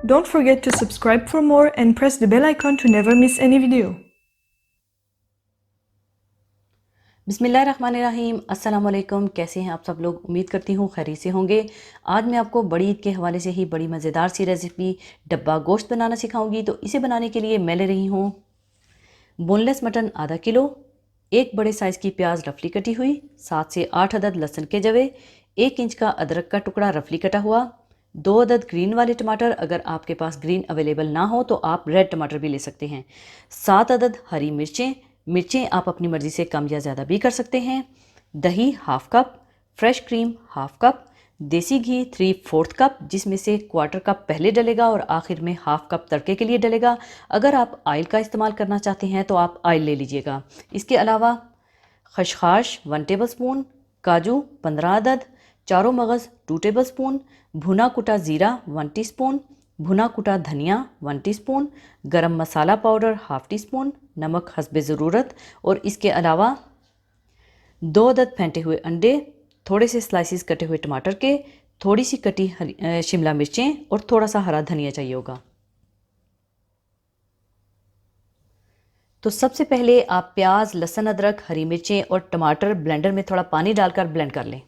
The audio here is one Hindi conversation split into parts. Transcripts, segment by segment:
Don't forget to subscribe for more and press the bell icon to never miss any video. बिस्मिल्लाहिर्रहमानिर्रहीम। अस्सलाम वालेकुम। कैसे हैं आप सब लोग? उम्मीद करती हूँ खैरियत से होंगे। आज मैं आपको बड़ी ईद के हवाले से ही बड़ी मज़ेदार सी रेसिपी डब्बा गोश्त बनाना सिखाऊंगी। तो इसे बनाने के लिए मैं ले रही हूँ बोनलेस मटन आधा किलो, एक बड़े साइज़ की प्याज रफली कटी हुई, 7 से 8 अदद लहसुन के जवे, 1 इंच का अदरक का टुकड़ा रफली कटा हुआ, 2 अदद ग्रीन वाले टमाटर, अगर आपके पास ग्रीन अवेलेबल ना हो तो आप रेड टमाटर भी ले सकते हैं, 7 अदद हरी मिर्चें आप अपनी मर्ज़ी से कम या ज़्यादा भी कर सकते हैं, दही half cup, fresh cream half cup, देसी घी 3/4 कप, जिसमें से क्वार्टर कप पहले डलेगा और आखिर में हाफ़ कप तड़के के लिए डलेगा। अगर आप ऑयल का इस्तेमाल करना चाहते हैं तो आप ऑयल ले लीजिएगा। इसके अलावा खशखाश 1 टेबलस्पून, काजू 15 अदद, चारों मगज़ 2 टेबलस्पून, भुना कुटा ज़ीरा 1 टीस्पून, भुना कुटा धनिया 1 टीस्पून, गरम मसाला पाउडर हाफ़ टी स्पून, नमक हस्बे ज़रूरत, और इसके अलावा 2 अदद फेंटे हुए अंडे, थोड़े से स्लाइसिस कटे हुए टमाटर के, थोड़ी सी कटी शिमला मिर्चें और थोड़ा सा हरा धनिया चाहिए होगा। तो सबसे पहले आप प्याज, लहसुन, अदरक, हरी मिर्चें और टमाटर ब्लेंडर में थोड़ा पानी डालकर ब्लेंड कर लें।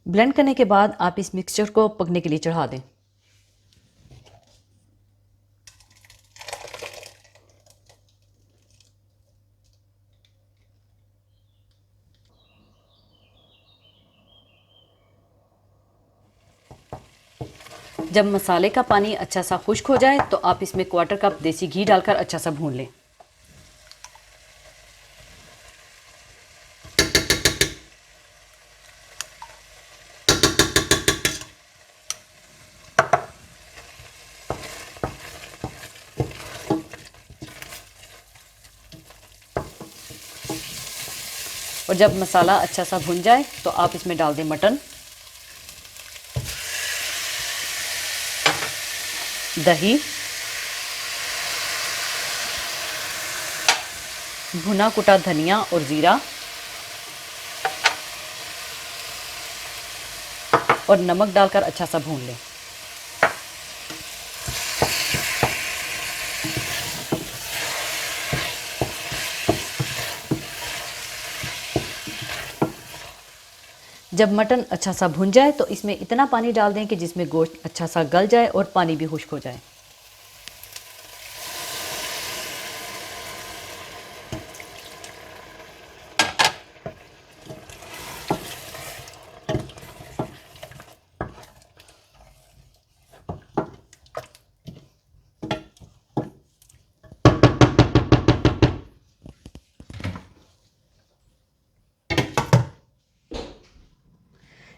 ब्लेंड करने के बाद आप इस मिक्सचर को पकने के लिए चढ़ा दें। जब मसाले का पानी अच्छा सा खुश्क हो जाए तो आप इसमें क्वार्टर कप देसी घी डालकर अच्छा सा भून लें। और जब मसाला अच्छा सा भुन जाए तो आप इसमें डाल दें मटन, दही, भुना कुटा धनिया और ज़ीरा और नमक डालकर अच्छा सा भून लें। जब मटन अच्छा सा भुन जाए तो इसमें इतना पानी डाल दें कि जिसमें गोश्त अच्छा सा गल जाए और पानी भी खुश्क हो जाए।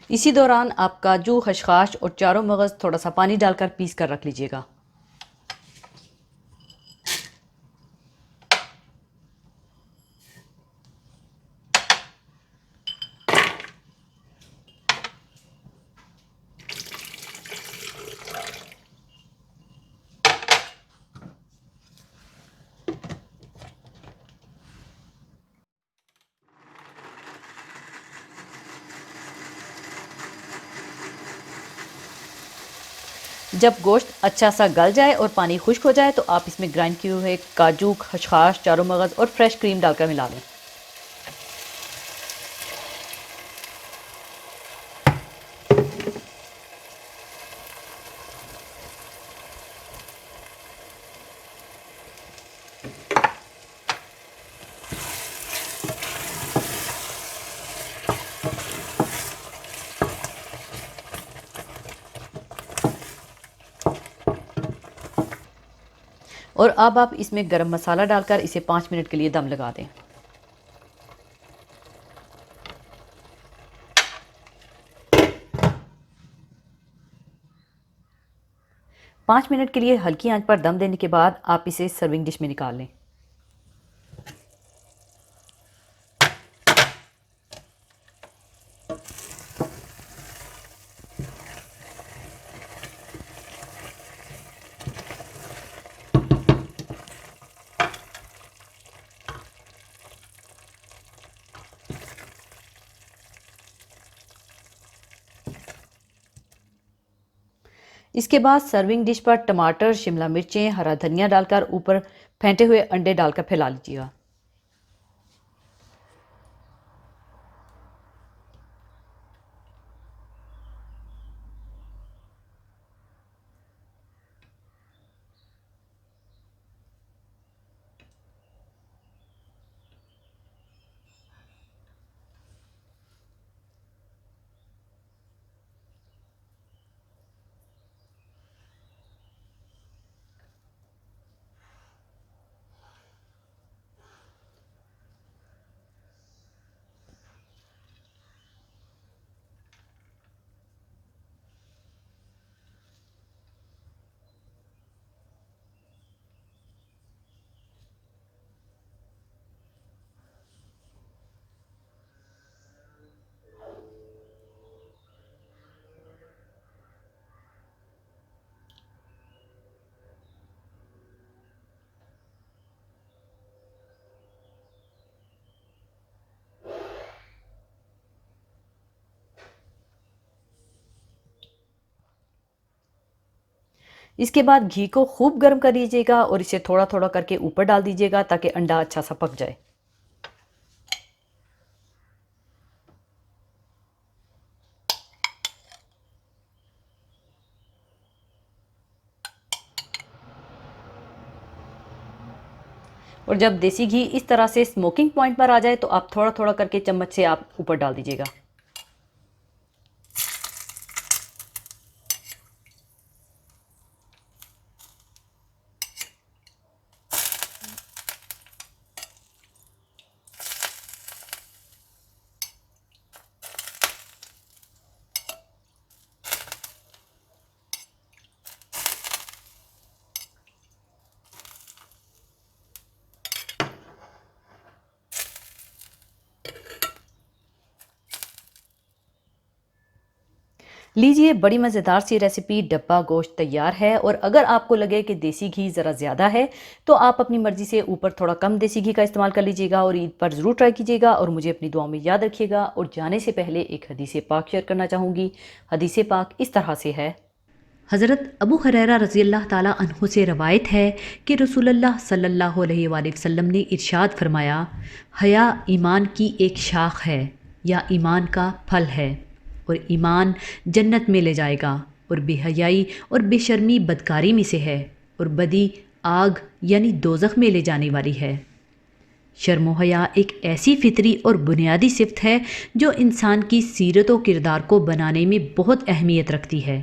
इसी दौरान आप काजू, खशखाश और चारों मगज़ थोड़ा सा पानी डालकर पीस कर रख लीजिएगा। जब गोश्त अच्छा सा गल जाए और पानी खुश्क हो जाए तो आप इसमें ग्राइंड किए हुए काजू, खशखाश, चारों मगज़ और फ्रेश क्रीम डालकर मिला लें। और अब आप इसमें गरम मसाला डालकर इसे 5 मिनट के लिए दम लगा दें। पाँच मिनट के लिए हल्की आंच पर दम देने के बाद आप इसे सर्विंग डिश में निकाल लें। इसके बाद सर्विंग डिश पर टमाटर, शिमला मिर्चें, हरा धनिया डालकर ऊपर फेंटे हुए अंडे डालकर फैला लीजिएगा। इसके बाद घी को खूब गर्म कर लीजिएगा और इसे थोड़ा थोड़ा करके ऊपर डाल दीजिएगा ताकि अंडा अच्छा सा पक जाए। और जब देसी घी इस तरह से स्मोकिंग पॉइंट पर आ जाए तो आप थोड़ा थोड़ा करके चम्मच से आप ऊपर डाल दीजिएगा। लीजिए, बड़ी मज़ेदार सी रेसिपी डब्बा गोश्त तैयार है। और अगर आपको लगे कि देसी घी ज़रा ज़्यादा है तो आप अपनी मर्ज़ी से ऊपर थोड़ा कम देसी घी का इस्तेमाल कर लीजिएगा और ईद पर ज़रूर ट्राई कीजिएगा और मुझे अपनी दुआ में याद रखिएगा। और जाने से पहले एक हदीस पाक शेयर करना चाहूँगी। हदीस पाक इस तरह से है। हज़रत अबू हुरैरा रज़ी अल्लाह ताला अन्हु से रवायत है कि रसूलुल्लाह सल्लल्लाहु अलैहि वसल्लम ने इरशाद फरमाया, हया ईमान की एक शाख है या ईमान का फल है, और ईमान जन्नत में ले जाएगा, और बेहयाई और बेशर्मी बदकारी में से है, और बदी आग यानी दोज़ख में ले जाने वाली है। शर्म व हया एक ऐसी फितरी और बुनियादी सिफ़त है जो इंसान की सीरत व किरदार को बनाने में बहुत अहमियत रखती है।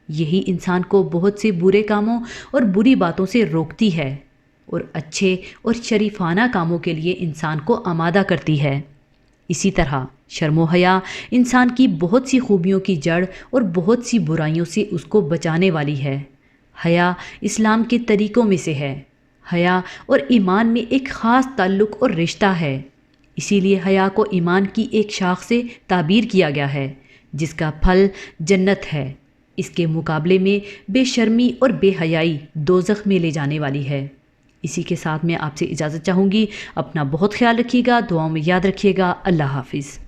यही इंसान को बहुत से बुरे कामों और बुरी बातों से रोकती है और अच्छे और शरीफाना कामों के लिए इंसान को आमादा करती है। इसी तरह शर्म व हया इंसान की बहुत सी खूबियों की जड़ और बहुत सी बुराइयों से उसको बचाने वाली है। हया इस्लाम के तरीक़ों में से है। हया और ईमान में एक ख़ास ताल्लुक़ और रिश्ता है। इसीलिए हया को ईमान की एक शाख से ताबीर किया गया है जिसका फल जन्नत है। इसके मुकाबले में बेशर्मी और बेहयाई दोज़ख में ले जाने वाली है। इसी के साथ मैं आपसे इजाज़त चाहूँगी। अपना बहुत ख्याल रखिएगा, दुआओं में याद रखिएगा। अल्लाह हाफ़िज़।